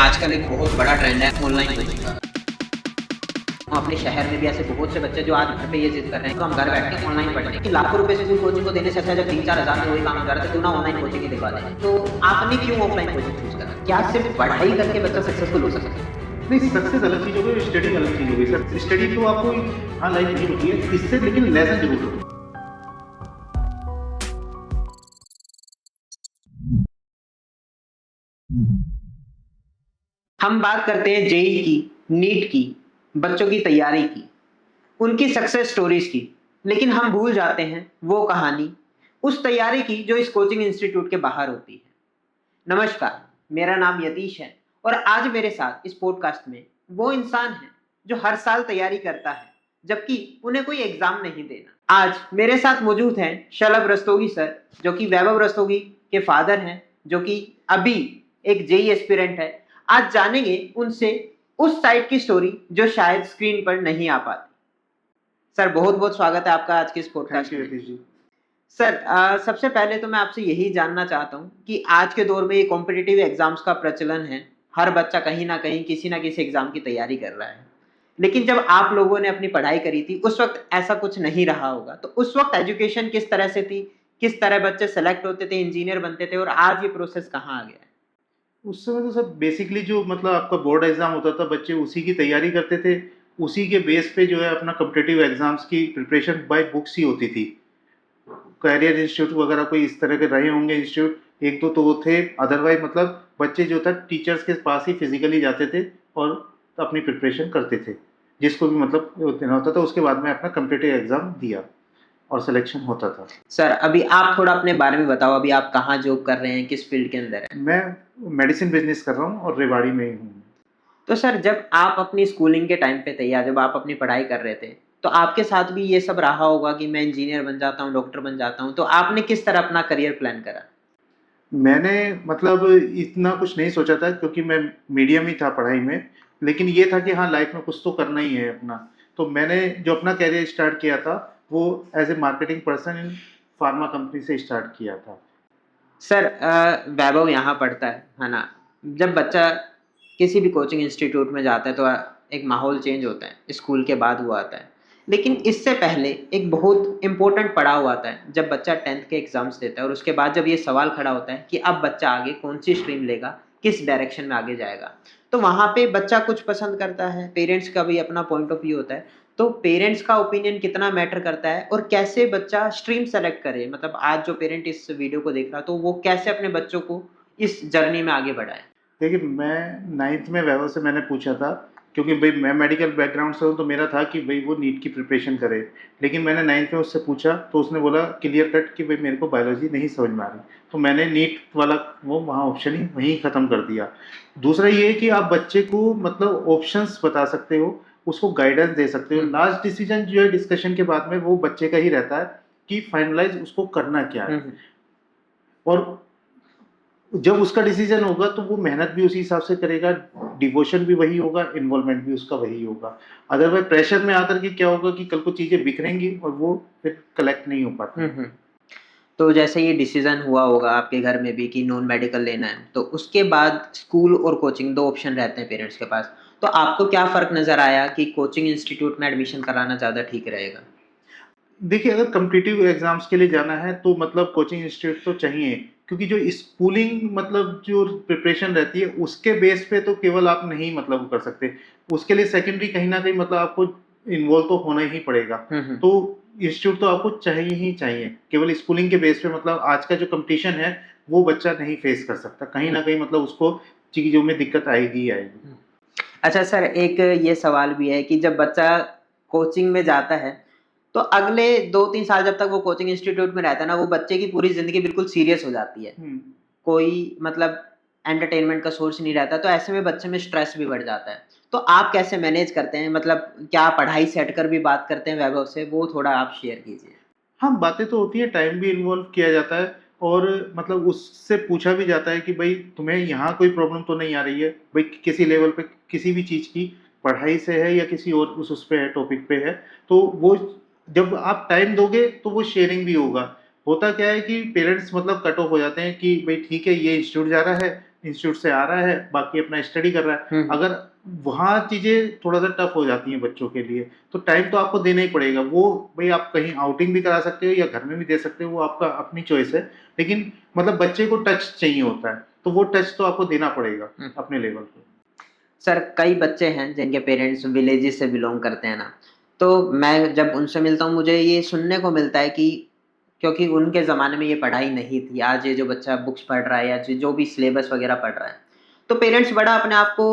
आजकल एक बहुत बड़ा ट्रेंड है ऑनलाइन कोचिंग का। अपने शहर में भी ऐसे बहुत से बच्चे जो आज घर पे ये जिद कर रहे हैं तो हम घर बैठ के ऑनलाइन पढ़ लें कि लाखों रुपए से स्कूल कोचिंग को देने से अच्छा जब 3-4 हज़ार में वही काम हो जा रहा है तो क्यों ना ऑनलाइन कोचिंग ही दिलवा दें। तो आपने क्यों ऑफलाइन कोचिंग चूज करा? क्या सिर्फ पढ़ाई करके बच्चा सक्सेसफुल हो सकता है? नहीं, सक्सेस अलग चीज़ हो गई, स्टडी अलग चीज़ हो गई सर। स्टडी तो आपको हाँ लाइफ नहीं होती है इससे, लेकिन लेसन जरूर होती है। हम बात करते हैं जेई की, नीट की, बच्चों की तैयारी की, उनकी सक्सेस स्टोरीज की, लेकिन हम भूल जाते हैं वो कहानी उस तैयारी की जो इस कोचिंग इंस्टीट्यूट के बाहर होती है। नमस्कार, मेरा नाम यतीश है और आज मेरे साथ इस पॉडकास्ट में वो इंसान है जो हर साल तैयारी करता है जबकि उन्हें कोई एग्जाम नहीं देना। आज मेरे साथ मौजूद हैं शलभ रस्तोगी सर, जो कि वैभव रस्तोगी के फादर हैं, जो कि अभी एक जेई एस्पिरेंट है। आज जानेंगे उनसे उस साइड की स्टोरी जो शायद स्क्रीन पर नहीं आ पाती। सर, बहुत बहुत स्वागत है आपका आज के इस पॉडकास्ट थैंक यू में। यतीश जी। सर, सबसे पहले तो मैं आपसे यही जानना चाहता हूँ कि आज के दौर में ये कॉम्पिटिटिव एग्जाम्स का प्रचलन है। हर बच्चा कहीं ना कहीं किसी ना किसी एग्जाम की तैयारी कर रहा है। लेकिन जब आप लोगों ने अपनी पढ़ाई करी थी उस वक्त ऐसा कुछ नहीं रहा होगा, तो उस वक्त एजुकेशन किस तरह से थी? किस तरह बच्चे सेलेक्ट होते थे, इंजीनियर बनते थे, और आज ये प्रोसेस कहाँ आ गया है? उस समय तो सर बेसिकली जो मतलब आपका बोर्ड एग्जाम होता था, बच्चे उसी की तैयारी करते थे। उसी के बेस पे जो है अपना कॉम्पिटिटिव एग्जाम्स की प्रिपरेशन बाय बुक्स ही होती थी। कैरियर इंस्टीट्यूट वगैरह कोई इस तरह के रहे होंगे इंस्टीट्यूट, एक दो तो वो थे। अदरवाइज मतलब बच्चे जो था टीचर्स के पास ही फिजिकली जाते थे और अपनी प्रिपरेशन करते थे। जिसको भी मतलब देना होता था, उसके बाद में अपना कॉम्पिटिटिव एग्जाम दिया और सिलेक्शन होता था। सर, अभी आप थोड़ा अपने बारे में बताओ। अभी आप कहाँ जॉब कर रहे हैं, किस फील्ड के अंदर है? मैं मेडिसिन बिजनेस कर रहा हूँ और रेवाड़ी में ही हूँ। तो सर, जब आप अपनी स्कूलिंग के टाइम पे थे या जब आप अपनी पढ़ाई कर रहे थे, तो आपके साथ भी ये सब रहा होगा कि मैं इंजीनियर बन जाता हूँ, डॉक्टर बन जाता हूँ, तो आपने किस तरह अपना करियर प्लान करा? मैंने मतलब इतना कुछ नहीं सोचा था, क्योंकि मैं मीडियम ही था पढ़ाई में। लेकिन ये था कि हाँ लाइफ में कुछ तो करना ही है अपना। तो मैंने जो अपना करियर स्टार्ट किया था वो as a marketing person in pharma company से स्टार्ट किया था। सर, वैभव यहाँ पढ़ता है ना? जब बच्चा किसी भी कोचिंग इंस्टीट्यूट में जाता है तो एक माहौल चेंज होता है, स्कूल के बाद वो आता है। लेकिन इससे पहले एक बहुत इम्पोर्टेंट पड़ाव आता है जब बच्चा 10th के एग्जाम्स देता है, और उसके बाद जब ये सवाल खड़ा होता है कि अब बच्चा आगे कौन सी स्ट्रीम लेगा, किस डायरेक्शन में आगे जाएगा। तो वहाँ पे बच्चा कुछ पसंद करता है, पेरेंट्स का भी अपना पॉइंट ऑफ व्यू होता है। तो पेरेंट्स का ओपिनियन कितना मैटर करता है और कैसे बच्चा स्ट्रीम सेलेक्ट करे? मतलब आज जो पेरेंट इस वीडियो को देख रहा है तो वो कैसे अपने बच्चों को इस जर्नी में आगे बढ़ाए? देखिए, मैं 9th में वैभव से मैंने पूछा था, क्योंकि भाई मैं मेडिकल बैकग्राउंड से हूँ, तो मेरा था कि भाई वो नीट की प्रिपरेशन करे। लेकिन मैंने 9th में उससे पूछा तो उसने बोला क्लियर कट कि भाई मेरे को बायोलॉजी नहीं समझ में आ रही। तो मैंने नीट वाला वो वहाँ ऑप्शन ही वहीं ख़त्म कर दिया। दूसरा ये है कि आप बच्चे को मतलब ऑप्शंस बता सकते हो, उसको गाइडेंस दे सकते हो। लास्ट डिसीजन जो है डिस्कशन के बाद में वो बच्चे का ही रहता है कि फाइनलाइज उसको करना क्या है। और जब उसका डिसीजन होगा तो वो मेहनत भी उसी हिसाब से करेगा, डिवोशन भी वही होगा, इन्वॉल्वमेंट भी उसका वही होगा। अदरवाइज प्रेशर में आकर के क्या होगा कि कल को चीज़ें बिखरेंगी और वो फिर कलेक्ट नहीं हो पाती। तो जैसे ये डिसीजन हुआ होगा आपके घर में भी कि नॉन मेडिकल लेना है, तो उसके बाद स्कूल और कोचिंग 2 ऑप्शन रहते हैं पेरेंट्स के पास। तो आपको क्या फ़र्क नज़र आया कि कोचिंग इंस्टीट्यूट में एडमिशन कराना ज़्यादा ठीक रहेगा? देखिए, अगर कॉम्पिटिटिव एग्जाम्स के लिए जाना है तो मतलब कोचिंग इंस्टीट्यूट तो चाहिए, क्योंकि जो स्कूलिंग मतलब जो प्रिपरेशन रहती है उसके बेस पे तो केवल आप नहीं मतलब कर सकते। उसके लिए सेकेंडरी कहीं ना कहीं मतलब आपको इन्वॉल्व तो होना ही पड़ेगा। तो इंस्टीट्यूट तो आपको चाहिए ही चाहिए। केवल स्कूलिंग के बेस पे मतलब आज का जो कंपटीशन है वो बच्चा नहीं फेस कर सकता। कहीं ना कहीं मतलब उसको चीज़ों में दिक्कत आएगी ही आएगी। अच्छा सर, एक ये सवाल भी है कि जब बच्चा कोचिंग में जाता है, तो अगले 2-3 साल जब तक वो कोचिंग इंस्टीट्यूट में रहता है ना, वो बच्चे की पूरी ज़िंदगी बिल्कुल सीरियस हो जाती है। कोई मतलब एंटरटेनमेंट का सोर्स नहीं रहता, तो ऐसे में बच्चे में स्ट्रेस भी बढ़ जाता है। तो आप कैसे मैनेज करते हैं? मतलब क्या पढ़ाई से हटकर भी बात करते हैं वैभव से? वो थोड़ा आप शेयर कीजिए। हाँ, बातें तो होती हैं, टाइम भी इन्वॉल्व किया जाता है और मतलब उससे पूछा भी जाता है कि भाई तुम्हें यहाँ कोई प्रॉब्लम तो नहीं आ रही है, भाई किसी लेवल पे किसी भी चीज़ की, पढ़ाई से है या किसी और उस पे है, टॉपिक पे है। तो वो जब आप टाइम दोगे तो वो शेयरिंग भी होगा। होता क्या है कि पेरेंट्स मतलब कट ऑफ हो जाते हैं कि भाई ठीक है ये इंस्टीट्यूट जा रहा है इंस्टीट्यूट से आ रहा है, बाकी अपना स्टडी कर रहा है। अगर वहाँ चीजें थोड़ा सा टफ हो जाती हैं बच्चों के लिए, तो टाइम तो आपको देना ही पड़ेगा। वो भाई आप कहीं आउटिंग भी करा सकते हो या घर में भी दे सकते हो, वो आपका अपनी चॉइस है, लेकिन मतलब बच्चे को टच चाहिए होता है, तो वो टच तो आपको देना पड़ेगा अपने लेवल पे। सर कई बच्चे हैं जिनके पेरेंट्स विलेजेस से बिलोंग करते हैं ना, तो मैं जब उनसे मिलता हूँ मुझे ये सुनने को मिलता है कि क्योंकि उनके ज़माने में ये पढ़ाई नहीं थी, आज ये जो बच्चा बुक्स पढ़ रहा है या जो भी सिलेबस वगैरह पढ़ रहा है, तो पेरेंट्स बड़ा अपने आप को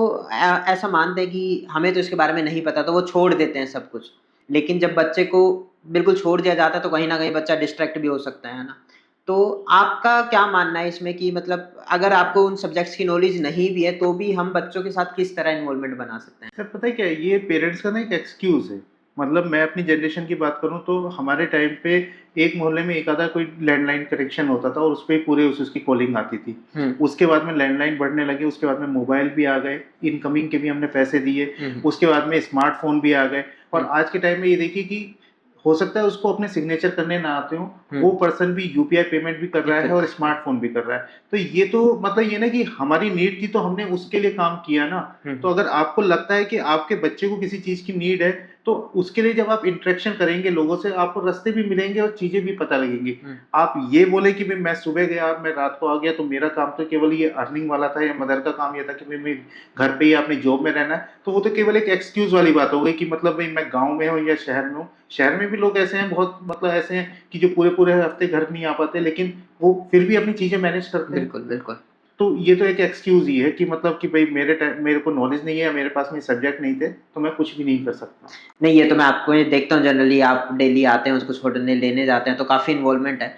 ऐसा मानते हैं कि हमें तो इसके बारे में नहीं पता, तो वो छोड़ देते हैं सब कुछ। लेकिन जब बच्चे को बिल्कुल छोड़ दिया जाता है तो कहीं न कहीं बच्चा डिस्ट्रैक्ट भी हो सकता है ना? तो आपका क्या मानना है इसमें कि मतलब अगर आपको उन सब्जेक्ट्स की नॉलेज नहीं भी है, तो भी हम बच्चों के साथ किस तरह इन्वॉल्वमेंट बना सकते हैं? सर पता है क्या है, ये पेरेंट्स का ना एक एक्सक्यूज है। मतलब मैं अपनी जनरेशन की बात करूं तो हमारे टाइम पे एक मोहल्ले में एक आधा कोई लैंडलाइन कनेक्शन होता था और उस पे ही पूरे उसकी कॉलिंग आती थी। उसके बाद में लैंडलाइन बढ़ने लगे, उसके बाद में मोबाइल भी आ गए, इनकमिंग के भी हमने पैसे दिए, उसके बाद में स्मार्टफोन भी आ गए। और आज के टाइम में ये देखिए कि हो सकता है उसको अपने सिग्नेचर करने ना आते हो, वो पर्सन भी यूपीआई पेमेंट भी कर रहा है और स्मार्टफोन भी कर रहा है। तो ये तो मतलब ये ना कि हमारी नीड थी तो हमने उसके लिए काम किया ना। तो अगर आपको लगता है कि आपके बच्चे को किसी चीज की नीड है, तो उसके लिए जब आप इंटरेक्शन करेंगे लोगों से, आपको रास्ते भी मिलेंगे और चीजें भी पता लगेंगी। आप ये बोले कि भाई मैं सुबह गया और मैं रात को आ गया, तो मेरा काम तो केवल ये अर्निंग वाला था, या मदर का काम ये था कि भाई मैं घर पे ही अपनी जॉब में रहना है, तो वो तो केवल एक एक्सक्यूज वाली बात हो गई कि मतलब भाई मैं गाँव में हूँ या शहर में हूँ। शहर में भी लोग ऐसे हैं, बहुत मतलब ऐसे हैं कि जो पूरे पूरे हफ्ते घर नहीं आ पाते, लेकिन वो फिर भी अपनी चीजें मैनेज करते हैं। बिल्कुल, बिल्कुल। तो ये तो एक एक्सक्यूज ही है कि मतलब कि भाई मेरे को नॉलेज नहीं है या मेरे पास में सब्जेक्ट नहीं थे, तो मैं कुछ भी नहीं कर सकता। नहीं, ये तो मैं आपको ये देखता हूँ जनरली आप डेली आते हैं उसको छोड़ने लेने जाते हैं तो काफ़ी इन्वॉल्वमेंट है।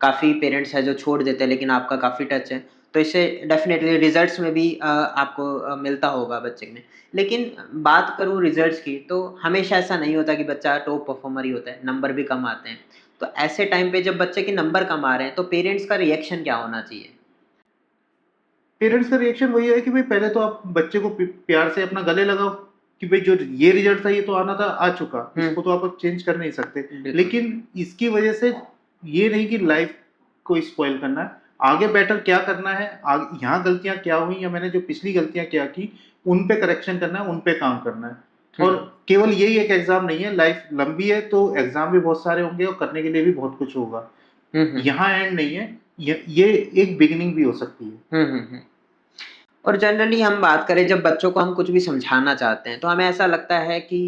काफ़ी पेरेंट्स हैं जो छोड़ देते हैं लेकिन आपका काफ़ी टच है। तो इससे डेफ़िनेटली रिज़ल्ट्स में भी आपको मिलता होगा बच्चे में। लेकिन बात करूँ रिज़ल्ट्स की तो हमेशा ऐसा नहीं होता कि बच्चा टॉप परफ़ॉर्मर ही होता है, नंबर भी कम आते हैं। तो ऐसे टाइम पे जब बच्चे के नंबर कम आ रहे हैं तो पेरेंट्स का रिएक्शन क्या होना चाहिए? पेरेंट्स का रिएक्शन वही है कि भाई पहले तो आप बच्चे को प्यार से अपना गले लगाओ कि भाई जो ये रिजल्ट था ये तो आना था, आ चुका, इसको तो आप अब चेंज कर नहीं सकते। लेकिन इसकी वजह से ये नहीं कि लाइफ को स्पॉइल करना है, आगे बेटर क्या करना है, आगे यहाँ गलतियां क्या हुई या मैंने जो पिछली गलतियां क्या की उन पे करेक्शन करना है, उन पे काम करना है। और केवल यही एक एग्जाम नहीं है, लाइफ लंबी है तो एग्जाम भी बहुत सारे होंगे और करने के लिए भी बहुत कुछ होगा। यहाँ एंड नहीं है, ये एक बिगिनिंग भी हो सकती है। और जनरली हम बात करें जब बच्चों को हम कुछ भी समझाना चाहते हैं तो हमें ऐसा लगता है कि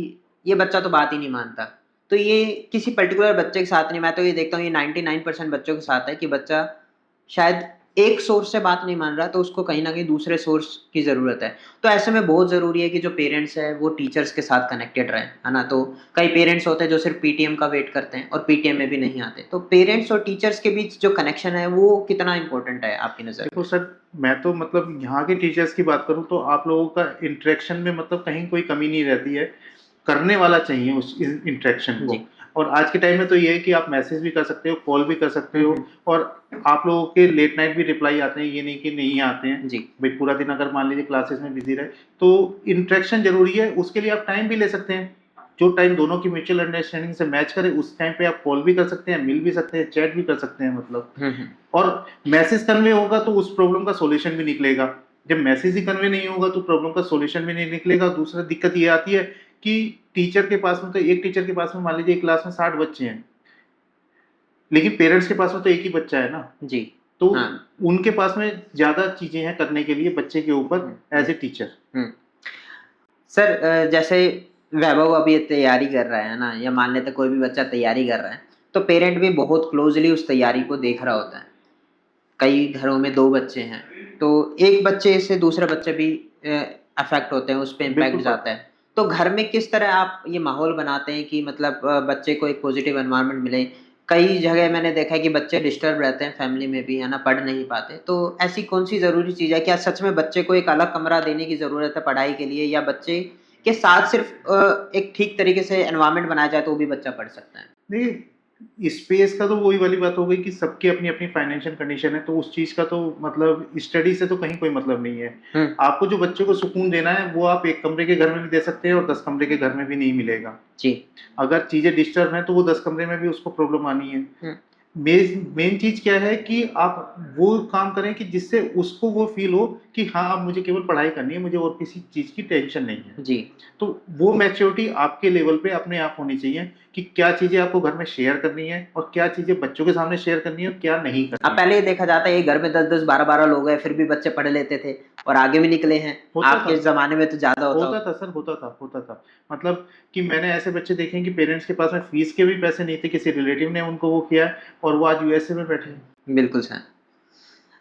ये बच्चा तो बात ही नहीं मानता। तो ये किसी पर्टिकुलर बच्चे के साथ नहीं, मैं तो ये देखता हूँ ये 99% बच्चों के साथ है कि बच्चा शायद एक सोर्स से बात नहीं मान रहा तो उसको कहीं न कहीं दूसरे सोर्स की ज़रूरत है। तो ऐसे में बहुत ज़रूरी है कि जो पेरेंट्स हैं वो टीचर्स के साथ कनेक्टेड रहें, है ना? तो कई पेरेंट्स होते हैं जो सिर्फ़ पीटीएम का वेट करते हैं और पीटीएम में भी नहीं आते। तो पेरेंट्स और टीचर्स के बीच जो कनेक्शन है वो कितना इम्पोर्टेंट है आपकी नज़र में? देखो सर, मैं तो मतलब यहाँ के टीचर्स की बात करूँ तो आप लोगों का इंटरेक्शन में मतलब कहीं कोई कमी नहीं रहती है, करने वाला चाहिए उस इंटरेक्शन को। जी। और आज के टाइम में तो ये है कि आप मैसेज भी कर सकते हो, कॉल भी कर सकते हो, और आप लोगों के लेट नाइट भी रिप्लाई आते हैं, ये नहीं कि नहीं आते हैं। जी। भाई पूरा दिन अगर मान लीजिए क्लासेस में बिजी रहे, तो इंटरेक्शन जरूरी है, उसके लिए आप टाइम भी ले सकते हैं। जो टाइम दोनों की म्यूचुअल अंडरस्टैंडिंग से मैच करे उस टाइम पे आप कॉल भी कर सकते हैं, मिल भी सकते हैं, चैट भी कर सकते हैं मतलब। और मैसेज कन्वे होगा तो उस प्रॉब्लम का सॉल्यूशन भी निकलेगा। जब मैसेज ही कन्वे नहीं होगा तो प्रॉब्लम का सॉल्यूशन भी नहीं निकलेगा। दूसरा दिक्कत ये आती है कि टीचर के पास में, तो एक टीचर के पास में मान लीजिए एक क्लास में 60 बच्चे हैं, लेकिन पेरेंट्स के पास में तो एक ही बच्चा है ना। जी। तो हाँ। उनके पास में ज्यादा चीजें हैं करने के लिए बच्चे के ऊपर एज ए टीचर। सर जैसे वैभव अभी ये तैयारी कर रहा है ना, या मान लेते कोई भी बच्चा तैयारी कर रहा है, तो पेरेंट भी बहुत क्लोज़ली उस तैयारी को देख रहा होता है। कई घरों में 2 बच्चे हैं, तो एक बच्चे से दूसरे बच्चे भी अफ़ेक्ट होते हैं, उस पे इम्पैक्ट बिल्कुल। जाता है। तो घर में किस तरह आप ये माहौल बनाते हैं कि मतलब बच्चे को एक पॉज़िटिव एनवायरनमेंट मिले? कई जगह मैंने देखा है कि बच्चे डिस्टर्ब रहते हैं फैमिली में भी, है ना, पढ़ नहीं पाते। तो ऐसी कौन-सी ज़रूरी चीज़ है? क्या सच में बच्चे को एक अलग कमरा देने की ज़रूरत है पढ़ाई के लिए, या बच्चे के साथ सिर्फ़ एक ठीक तरीके से एनवायरनमेंट बनाया जाए तो वो भी बच्चा पढ़ सकता है? नहीं, स्पेस का तो वही वाली बात हो गई कि सबकी अपनी अपनी फाइनेंशियल कंडीशन है, तो उस चीज का तो मतलब स्टडी से तो कहीं कोई मतलब नहीं है। आपको जो बच्चे को सुकून देना है वो आप एक कमरे के घर में भी दे सकते हैं और 10 कमरे के घर में भी नहीं मिलेगा। जी। अगर चीजें डिस्टर्ब हैं तो वो 10 कमरे में भी उसको प्रॉब्लम आनी है। मेन चीज क्या है कि आप वो काम करें कि जिससे उसको वो फील हो कि हाँ अब मुझे केवल पढ़ाई करनी है, मुझे और किसी चीज की टेंशन नहीं है। जी। तो वो मैच्योरिटी आपके लेवल पे अपने आप होनी चाहिए कि क्या चीजें आपको घर में शेयर करनी है और क्या चीजें बच्चों के सामने शेयर करनी है और क्या नहीं अब करनी है। पहले ये देखा जाता है ये घर में 10-10, 12-12 लोग हैं, फिर भी बच्चे पढ़ लेते थे और आगे भी निकले हैं। होता था आपके ज़माने में तो ज़्यादा होता होता था सर, होता था। मतलब कि मैंने ऐसे बच्चे देखे हैं कि पेरेंट्स के पास में फीस के भी पैसे नहीं थे, किसी रिलेटिव ने उनको वो किया और वो आज यूएसए में बैठे हैं। बिल्कुल सर।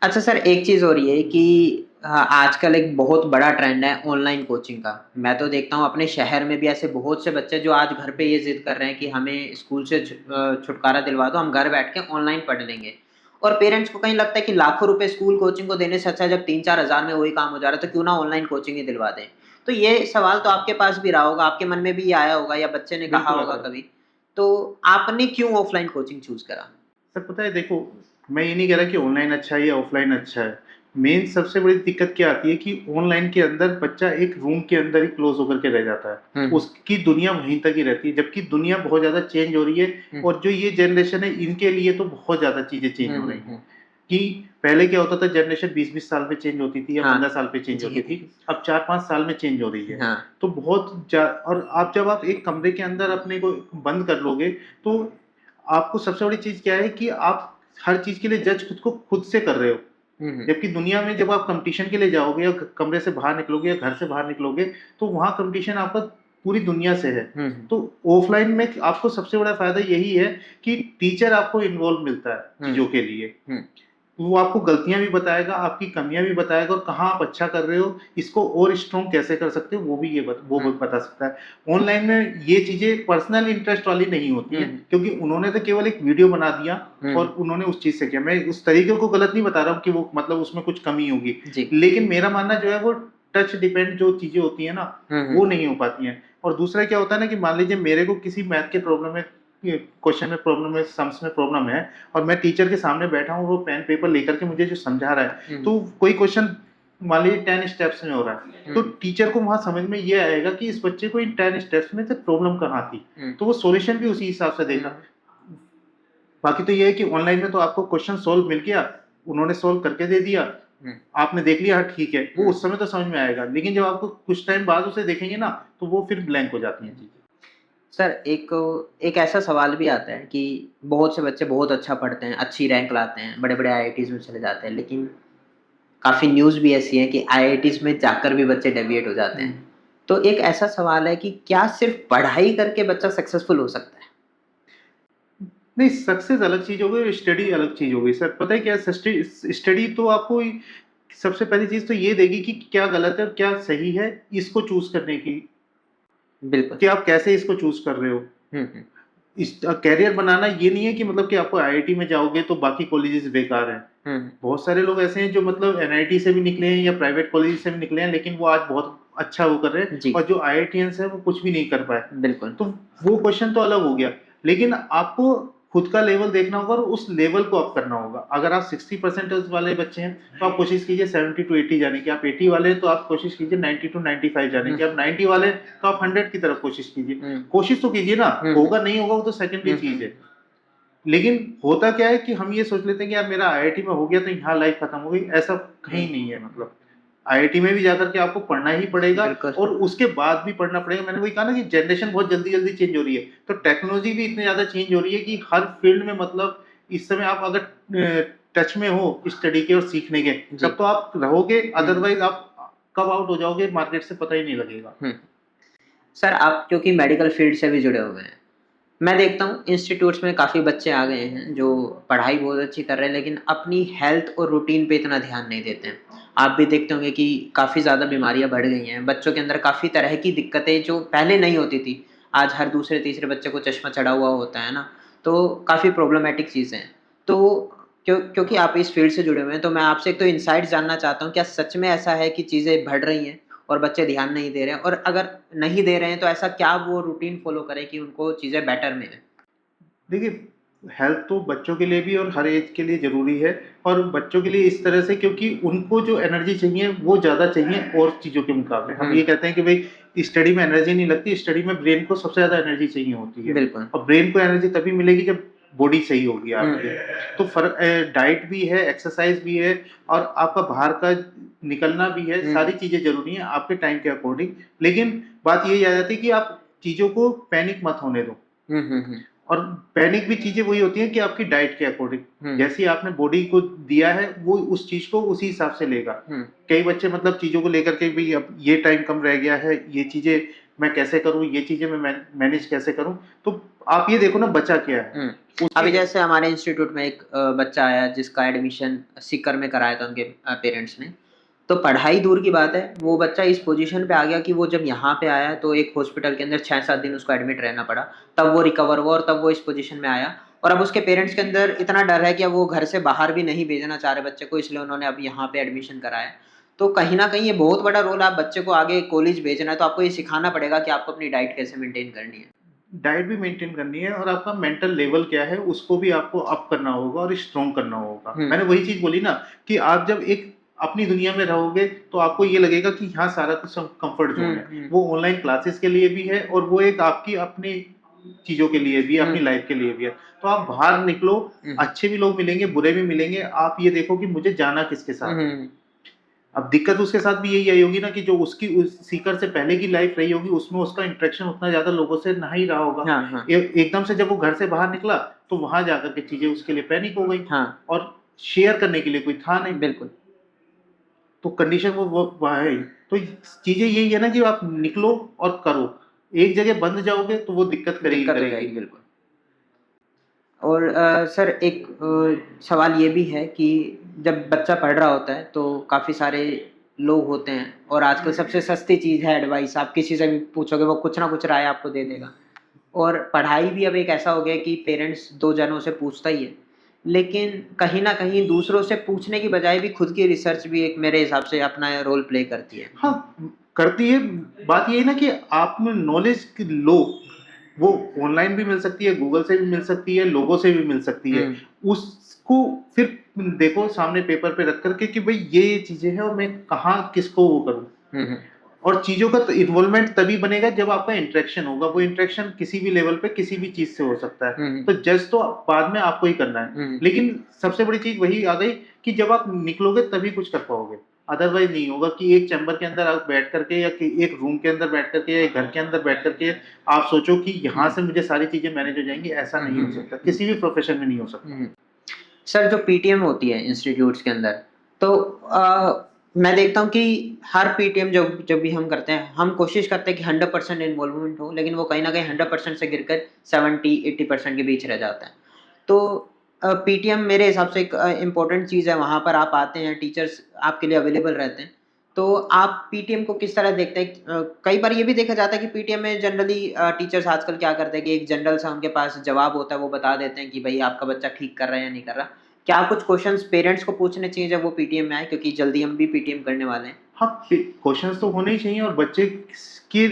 अच्छा सर, एक चीज़ हो रही है कि आजकल एक बहुत बड़ा ट्रेंड है ऑनलाइन कोचिंग का। मैं तो देखता हूँ अपने शहर में भी ऐसे बहुत से बच्चे जो आज घर पे ये ज़िद कर रहे हैं कि हमें स्कूल से छुटकारा दिलवा दो, हम घर बैठ के ऑनलाइन पढ़ लेंगे। और पेरेंट्स को कहीं लगता है कि लाखों रुपए स्कूल कोचिंग को देने से अच्छा है जब 3-4 हज़ार में वही काम हो जा रहा है, तो क्यों ना ऑनलाइन कोचिंग ही दिलवा दें। तो ये सवाल तो आपके पास भी रहा होगा, आपके मन में भी ये आया होगा या बच्चे ने कहा बिल्कुल होगा आता है। कभी। तो आपने क्यों ऑफलाइन कोचिंग चूज़ करा? सर पता है देखो, मैं ये नहीं कह रहा कि ऑनलाइन अच्छा है या ऑफलाइन अच्छा है। मेन सबसे बड़ी दिक्कत क्या आती है कि ऑनलाइन के अंदर बच्चा एक रूम के अंदर ही क्लोज होकर के रह जाता है। हुँ, उसकी दुनिया वहीं तक ही रहती है, जबकि दुनिया बहुत ज़्यादा चेंज हो रही है। हुँ, और जो ये जनरेशन है इनके लिए तो बहुत ज़्यादा चीज़ें चेंज हुँ, हो हुँ, रही हैं। हुँ। कि पहले क्या होता था, जनरेशन 20-20 साल में चेंज होती थी या हाँ, 15 साल पे चेंज होती थी। जी, अब 4-5 साल में चेंज हो रही है। हाँ। तो और आप जब आप एक कमरे के अंदर अपने को बंद कर लोगे, तो आपको सबसे बड़ी चीज़ क्या है कि आप हर चीज़ के लिए जज खुद को खुद से कर रहे हो। हुँ, हुँ। जबकि दुनिया में जब आप कंपटीशन के लिए जाओगे या कमरे से बाहर निकलोगे या घर से बाहर निकलोगे, तो वहाँ कंपटीशन आपका पूरी दुनिया से है। हुँ, हुँ। तो ऑफलाइन में आपको सबसे बड़ा फायदा यही है कि टीचर आपको इन्वॉल्व मिलता है हुँ, चीज़ों के लिए। हुँ, वो आपको गलतियाँ भी बताएगा, आपकी कमियाँ भी बताएगा और कहाँ आप अच्छा कर रहे हो, इसको और स्ट्रॉन्ग कैसे कर सकते हो, वो हुँ, बता सकता है। ऑनलाइन में ये चीज़ें पर्सनल इंटरेस्ट वाली नहीं होती हुँ, हैं, हुँ, क्योंकि उन्होंने तो केवल एक वीडियो बना दिया हुँ, और उन्होंने उस चीज़ से किया। मैं उस तरीके को गलत नहीं बता रहा हूँ कि वो मतलब उसमें कुछ कमी होगी। जी। लेकिन मेरा मानना जो है वो टच डिपेंड जो चीज़ें होती हैं ना, हुँ, हुँ, वो नहीं हो पाती हैं। और दूसरा क्या होता है ना कि मान लीजिए मेरे को किसी मैथ के प्रॉब्लम में क्वेश्चन में प्रॉब्लम है, सम्स में प्रॉब्लम है और मैं टीचर के सामने बैठा हूँ, वो पेन पेपर लेकर के मुझे जो समझा रहा है, हुँ, तो कोई क्वेश्चन मान लीजिए 10 स्टेप्स में हो रहा है, तो हुँ, टीचर को वहाँ समझ में ये आएगा कि इस बच्चे को इन 10 स्टेप्स में से प्रॉब्लम कहाँ थी, हुँ, तो वो सॉल्यूशन भी उसी हिसाब से हुँ, देगा। बाकी तो ये है कि ऑनलाइन में तो आपको क्वेश्चन सॉल्व मिल गया, उन्होंने सॉल्व करके दे दिया, हुँ, आपने देख लिया हाँ ठीक है, वो हुँ। उस समय तो समझ में आएगा, लेकिन जब आपको कुछ टाइम बाद उसे देखेंगे ना, तो वो फिर ब्लैंक हो जाती हैं चीज़ें। सर एक एक ऐसा सवाल भी आता है कि बहुत से बच्चे बहुत अच्छा पढ़ते हैं, अच्छी रैंक लाते हैं, बड़े-बड़े आईआईटीज़ में चले जाते हैं, लेकिन काफ़ी न्यूज़ भी ऐसी है कि आईआईटीज़ में जाकर भी बच्चे डेविएट हो जाते हुँ। हैं। तो एक ऐसा सवाल है कि क्या सिर्फ़ पढ़ाई करके बच्चा सक्सेसफुल हो सकता है? नहीं, सक्सेस अलग चीज़ हो गई, स्टडी अलग चीज़ हो गई सर। पता है क्या है, स्टडी तो आपको सबसे पहली चीज़ तो ये देगी कि क्या गलत है और क्या सही है, इसको चूज़ करने की, बिल्कुल। कि आप कैसे इसको चूज़ कर रहे हो। हुँ, हुँ, करियर बनाना ये नहीं है कि मतलब कि आपको आईआईटी में जाओगे तो बाकी कॉलेजेस बेकार हैं। हुँ, बहुत सारे लोग ऐसे हैं जो मतलब एनआईटी से भी निकले हैं या प्राइवेट कॉलेज से भी निकले हैं, लेकिन वो आज बहुत अच्छा वो कर रहे हैं जी, और जो आईआईटीएंस हैं वो कुछ भी नहीं कर पाए। बिल्कुल। तो वो क्वेश्चन तो अलग हो गया, लेकिन आपको खुद का लेवल देखना होगा और उस लेवल को अप करना होगा। अगर आप 60% वाले बच्चे हैं, तो आप कोशिश कीजिए 70 टू 80 जाने की। आप 80 वाले हैं, तो आप कोशिश कीजिए 90 टू 95 जाने हुँ, की। आप 90 वाले हैं, तो आप 100 की तरफ कोशिश कीजिए। हुँ, कोशिश तो कीजिए ना, हुँ, हुँ, होगा नहीं होगा वो तो सेकेंडरी हुँ, चीज़ हुँ, है। लेकिन होता क्या है कि हम ये सोच लेते हैं कि यार मेरा आईआईटी में हो गया तो यहाँ लाइफ खत्म हो गई, ऐसा हुँ, कहीं नहीं है। मतलब आईआईटी में भी जाकर के आपको पढ़ना ही पड़ेगा बिल्कुल। और उसके बाद भी पढ़ना पड़ेगा। मैंने वही कहा ना कि जनरेशन बहुत जल्दी-जल्दी चेंज हो रही है, तो टेक्नोलॉजी भी इतनी ज़्यादा चेंज हो रही है कि हर फील्ड में मतलब इस समय आप अगर टच में हो स्टडी के और सीखने के, जी। तब तो आप रहोगे, हुँ, अदरवाइज़ आप कब आउट हो जाओगे मार्केट से पता ही नहीं लगेगा। हुँ। सर आप क्योंकि मेडिकल फ़ील्ड से भी जुड़े हुए हैं, मैं देखता हूँ इंस्टीट्यूट्स में काफ़ी बच्चे आ गए हैं जो पढ़ाई बहुत अच्छी कर रहे हैं लेकिन अपनी हेल्थ और रूटीन पे इतना ध्यान नहीं देते हैं। आप भी देखते होंगे कि काफ़ी ज़्यादा बीमारियाँ बढ़ गई हैं, बच्चों के अंदर काफ़ी तरह की दिक्कतें जो पहले नहीं होती थी, आज हर दूसरे-तीसरे बच्चे को चश्मा चढ़ा हुआ होता है ना, तो काफ़ी प्रॉब्लमैटिक चीज़ें हैं। तो क्योंकि आप इस फ़ील्ड से जुड़े हुए हैं, तो मैं आपसे एक तो इनसाइट्स जानना चाहता हूँ, क्या सच में ऐसा है कि चीज़ें बढ़ रही हैं और बच्चे ध्यान नहीं दे रहे हैं? और अगर नहीं दे रहे हैं, तो ऐसा क्या वो रूटीन फ़ॉलो करें कि उनको चीज़ें बेटर मिलें? देखिए, हेल्थ तो बच्चों के लिए भी और हर एज के लिए ज़रूरी है और बच्चों के लिए इस तरह से क्योंकि उनको जो एनर्जी चाहिए वो ज़्यादा चाहिए और चीज़ों के मुकाबले। हम हुँ, ये कहते हैं कि भई स्टडी में एनर्जी नहीं लगती, स्टडी में ब्रेन को सबसे ज़्यादा एनर्जी चाहिए होती है बिल्कुल। और ब्रेन को एनर्जी तभी मिलेगी जब बॉडी सही होगी आपकी। तो फर्क डाइट भी है, एक्सरसाइज भी है, और आपका बाहर का निकलना भी है, सारी चीजें जरूरी हैं आपके टाइम के अकॉर्डिंग। लेकिन बात यही आ जाती है कि आप चीजों को पैनिक मत होने दो। और पैनिक भी चीजें वही होती हैं कि आपकी डाइट के अकॉर्डिंग, जैसी आपने बॉडी को दिया है वो उस चीज को उसी हिसाब से लेगा। कई बच्चे मतलब चीजों को लेकर के भी, अब ये टाइम कम रह गया है, ये चीजें मैं कैसे करूं, ये चीजें मैं मैनेज कैसे करूं। तो आप ये देखो ना बचा क्या है। अभी जैसे हमारे इंस्टीट्यूट में एक बच्चा आया जिसका एडमिशन सीकर में कराया था उनके पेरेंट्स ने। तो पढ़ाई दूर की बात है, वो बच्चा इस पोजीशन पे आ गया कि वो जब यहाँ पे आया तो एक हॉस्पिटल के अंदर 6-7 दिन उसको एडमिट रहना पड़ा, तब वो रिकवर हुआ और तब वो इस पोजीशन में आया। और अब उसके पेरेंट्स के अंदर इतना डर है कि अब वो घर से बाहर भी नहीं भेजना चाह रहे बच्चे को, इसलिए उन्होंने अब यहाँ पे एडमिशन कराया। तो कहीं न कहीं ये बहुत बड़ा रोल, आप बच्चे को आगे कॉलेज भेजना है तो आपको ये सिखाना पड़ेगा कि आपको अपनी डाइट कैसे मेंटेन करनी है। डाइट भी मेंटेन करनी है, और आपका मेंटल लेवल क्या है उसको भी आपको अप करना होगा और स्ट्रॉन्ग करना होगा। मैंने वही चीज बोली ना कि आप जब एक अपनी दुनिया में रहोगे तो आपको ये लगेगा कि यहाँ सारा कुछ कंफर्ट जोन है। वो ऑनलाइन क्लासेस के लिए भी है और वो एक आपकी अपनी चीजों के लिए भी, अपनी लाइफ के लिए भी है। तो आप बाहर निकलो, अच्छे भी लोग मिलेंगे, बुरे भी मिलेंगे, आप ये देखो कि मुझे जाना किसके साथ है। अब दिक्कत उसके साथ भी यही आई होगी ना कि जो उसकी उस सीकर से पहले की लाइफ रही होगी उसमें उसका इंटरेक्शन उतना ज्यादा लोगों से ना ही रहा होगा। एकदम से जब वो घर से बाहर निकला तो वहां जाकर के चीजें उसके लिए पैनिक हो गई। और शेयर करने के लिए कोई था नहीं। बिल्कुल। तो कंडीशन वो वहाँ है। तो चीजें यही है ना कि आप निकलो और करो। एक जगह बंद जाओगे तो वो दिक्कत करेगी। बिल्कुल। और सर एक सवाल ये भी है कि जब बच्चा पढ़ रहा होता है तो काफ़ी सारे लोग होते हैं, और आजकल सबसे सस्ती चीज़ है एडवाइस। आप किसी से भी पूछोगे वो कुछ ना कुछ राय आपको दे देगा। और पढ़ाई भी अब एक ऐसा हो गया कि पेरेंट्स 2 जनों से पूछता ही है। लेकिन कहीं न कहीं दूसरों से पूछने की बजाय भी खुद की रिसर्च भी एक मेरे हिसाब से अपना रोल प्ले करती है। हाँ, करती है। बात ये है ना कि आप में नॉलेज लो, वो ऑनलाइन भी मिल सकती है, गूगल से भी मिल सकती है, लोगों से भी मिल सकती है। उसको फिर देखो सामने पेपर पे रख करके कि भाई ये चीजें हैं और मैं कहाँ किसको वो करूँ। और चीजों का इन्वॉल्वमेंट तभी बनेगा जब आपका इंटरेक्शन होगा। वो इंटरेक्शन किसी भी लेवल पे किसी भी चीज से हो सकता है। तो जज तो बाद में आपको ही करना है। लेकिन सबसे बड़ी चीज वही आ गई कि जब आप निकलोगे तभी कुछ कर पाओगे, अदरवाइज नहीं होगा। कि एक चैम्बर के अंदर आप बैठ करके या कि एक रूम के अंदर बैठ करके या एक घर के अंदर बैठ करके आप सोचो कि यहाँ से मुझे सारी चीजें मैनेज हो जाएंगी, ऐसा नहीं हो सकता। किसी भी प्रोफेशन में नहीं हो सकता। सर जो पीटीएम होती है इंस्टीट्यूट्स के अंदर, तो मैं देखता हूँ कि हर पीटीएम जब भी हम करते हैं, हम कोशिश करते हैं कि 100% इन्वॉल्वमेंट हो, लेकिन वो कहीं न कहीं 100% से गिरकर 70-80% के बीच रह जाता है। तो पीटीएम मेरे हिसाब से एक इम्पोर्टेंट चीज़ है, वहाँ पर आप आते हैं, टीचर्स आपके लिए अवेलेबल रहते हैं। तो आप पीटीएम को किस तरह देखते हैं? कई बार ये भी देखा जाता है कि पीटीएम में जनरली टीचर्स आजकल क्या करते हैं कि एक जनरल सा उनके पास जवाब होता है, वो बता देते हैं कि भई आपका बच्चा ठीक कर रहा है या नहीं कर रहा। क्या कुछ क्वेश्चंस पेरेंट्स को पूछने चाहिए जब वो पीटीएम में आए, क्योंकि जल्दी हम भी पीटीएम करने वाले हैं? हाँ, क्वेश्चंस तो होने ही चाहिए, और बच्चे की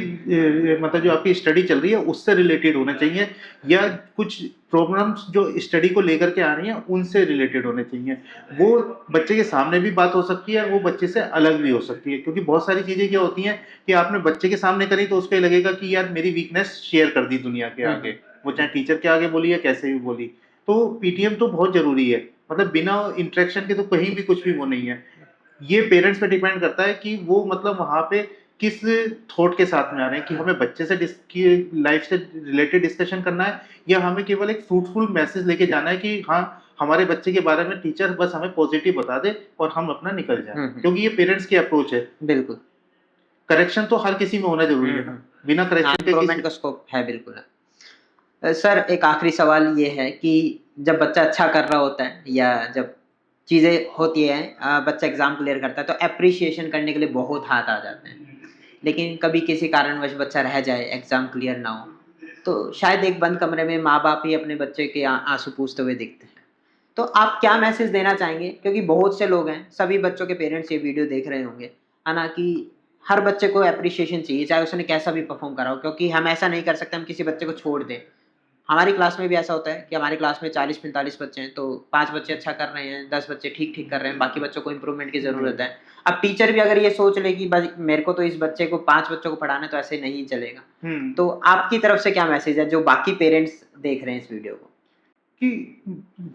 मतलब जो आपकी स्टडी चल रही है उससे रिलेटेड होने चाहिए, या कुछ प्रॉब्लम्स जो स्टडी को लेकर के आ रही हैं उनसे रिलेटेड होने चाहिए। वो बच्चे के सामने भी बात हो सकती है और वो बच्चे से अलग भी हो सकती है। क्योंकि बहुत सारी चीज़ें क्या होती हैं कि आपने बच्चे के सामने करी तो उसको ये लगेगा कि यार मेरी वीकनेस शेयर कर दी दुनिया के आगे, वो चाहे टीचर के आगे बोली या कैसे भी बोली। तो पीटीएम तो बहुत ज़रूरी है। मतलब बिना इंटरेक्शन के तो कहीं भी कुछ भी वो नहीं है। ये पेरेंट्स पे डिपेंड करता है कि वो मतलब वहाँ पे किस थॉट के साथ में आ रहे हैं कि हमें बच्चे से की लाइफ से रिलेटेड डिस्कशन करना है, या हमें केवल एक फ्रूटफुल मैसेज लेके जाना है कि हाँ हमारे बच्चे के बारे में टीचर बस हमें पॉजिटिव बता दे और हम अपना निकल जाए। क्योंकि ये पेरेंट्स की अप्रोच है। बिल्कुल। करेक्शन तो हर किसी में होना जरूरी है ना, बिना करेक्शन के इम्प्रूवमेंट का स्कोप है बिल्कुल। सर एक आखिरी सवाल ये है कि जब बच्चा अच्छा कर रहा होता है या जब चीज़ें होती हैं, बच्चा एग्ज़ाम क्लियर करता है तो एप्रिशिएशन करने के लिए बहुत हाथ आ जाते हैं। लेकिन कभी किसी कारणवश बच्चा रह जाए, एग्ज़ाम क्लियर ना हो, तो शायद एक बंद कमरे में माँ-बाप ही अपने बच्चे के आँसू पूछते हुए दिखते हैं। तो आप क्या मैसेज देना चाहेंगे? क्योंकि बहुत से लोग हैं, सभी बच्चों के पेरेंट्स ये वीडियो देख रहे होंगे, है ना? कि हर बच्चे को एप्रिशिएशन चाहिए, चाहे उसने कैसा भी परफ़ॉर्म करा हो, क्योंकि हम ऐसा नहीं कर सकते हम किसी बच्चे को छोड़ दें। हमारी क्लास में भी ऐसा होता है कि हमारी क्लास में 40-45 बच्चे हैं, तो 5 बच्चे अच्छा कर रहे हैं, 10 बच्चे ठीक-ठीक कर रहे हैं, बाकी बच्चों को इम्प्रूवमेंट की ज़रूरत है। अब टीचर भी अगर ये सोच ले कि बस मेरे को तो इस बच्चे को 5 बच्चों को पढ़ाना है, तो ऐसे नहीं चलेगा। तो आपकी तरफ से क्या मैसेज है जो बाकी पेरेंट्स देख रहे हैं इस वीडियो को? कि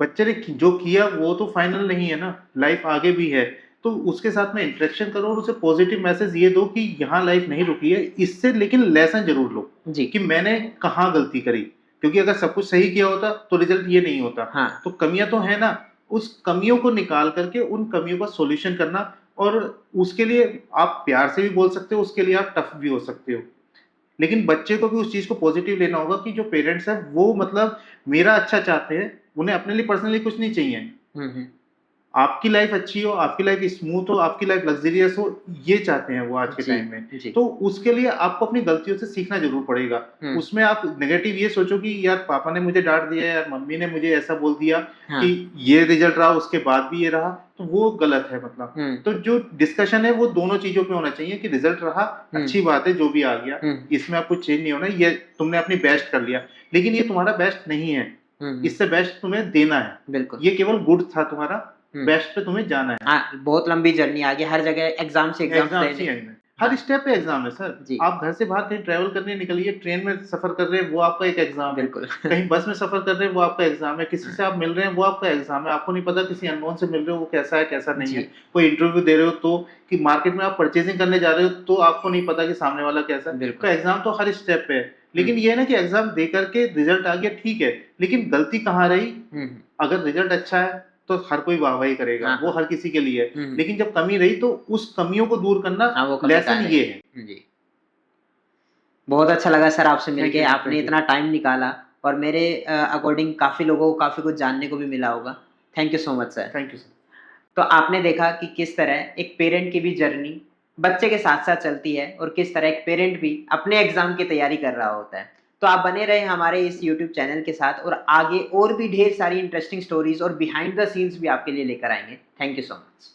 बच्चे ने जो किया वो तो फाइनल नहीं है ना, लाइफ आगे भी है। तो उसके साथ में इंटरेक्शन करो और उसे पॉजिटिव मैसेज ये दो कि यहाँ लाइफ नहीं रुकी है, इससे लेकिन लेसन जरूर लो जी। कि मैंने कहाँ गलती करी, क्योंकि अगर सब कुछ सही किया होता तो रिजल्ट ये नहीं होता। हाँ। तो कमियां तो है ना, उस कमियों को निकाल करके उन कमियों का सॉल्यूशन करना, और उसके लिए आप प्यार से भी बोल सकते हो, उसके लिए आप टफ भी हो सकते हो। लेकिन बच्चे को भी उस चीज को पॉजिटिव लेना होगा कि जो पेरेंट्स हैं वो मतलब मेरा अच्छा चाहते हैं, उन्हें अपने लिए पर्सनली कुछ नहीं चाहिए। हम्म। आपकी लाइफ अच्छी हो, आपकी लाइफ स्मूथ हो, आपकी लाइफ लग्जरियस हो, ये चाहते हैं वो आज के जी टाइम में। जी। तो उसके लिए आपको अपनी गलतियों से सीखना जरूर पड़ेगा। उसमें आप नेगेटिव ये सोचो कि यार पापा ने मुझे डांट दिया, यार मम्मी ने मुझे ऐसा बोल दिया हाँ। कि ये रिजल्ट रहा, उसके बाद भी ये रहा, तो वो गलत है। मतलब तो जो डिस्कशन है वो दोनों चीजों पे होना चाहिए कि रिजल्ट रहा, अच्छी बात है, जो भी आ गया इसमें आपको चेंज नहीं होना, ये तुमने अपनी बेस्ट कर लिया, लेकिन ये तुम्हारा बेस्ट नहीं है, इससे बेस्ट तुम्हें देना है। बिल्कुल। ये केवल गुड था तुम्हारा, बेस्ट पे तुम्हें जाना है। हाँ, बहुत लंबी जर्नी आगे, हर जगह एग्जाम से एग्जाम एग्जाम हर स्टेप पे एग्जाम है सर। आप घर से बाहर कहीं ट्रैवल करने निकलिए, ट्रेन में सफर कर रहे हैं वो आपका एक एग्जाम है, बिल्कुल। कहीं बस में सफर कर रहे हैं वो आपका एग्जाम है, किसी से आप मिल रहे हैं वो आपका एग्जाम है, आपको नहीं पता किसी अननोन से मिल रहे हो वो कैसा है कैसा नहीं है, कोई इंटरव्यू दे रहे हो तो, कि मार्केट में आप परचेजिंग करने जा रहे हो तो आपको नहीं पता कि सामने वाला कैसा है। तो एग्जाम तो हर स्टेप पे है, लेकिन ये है ना कि एग्जाम दे करके रिजल्ट आ गया ठीक है, लेकिन गलती कहाँ रही? अगर रिजल्ट अच्छा है तो हर कोई वाहवाही करेगा, वो हर किसी के लिए है, लेकिन जब कमी रही तो उस कमियों को दूर करना लेसन ये है। जी। बहुत अच्छा लगा सर आपसे मिलके, आपने इतना टाइम निकाला और मेरे अकॉर्डिंग काफी लोगों को काफी कुछ जानने को भी मिला होगा। Thank you so much sir. Thank you sir. तो आपने देखा कि किस तरह एक पेरेंट की भी जर्नी बच्चे के साथ साथ चलती है और किस तरह एक पेरेंट भी अपने एग्जाम की तैयारी कर रहा होता है। तो आप बने रहे हमारे इस यूट्यूब चैनल के साथ और आगे और भी ढेर सारी इंटरेस्टिंग स्टोरीज और बिहाइंड द सीन्स भी आपके लिए लेकर आएंगे। Thank you so much.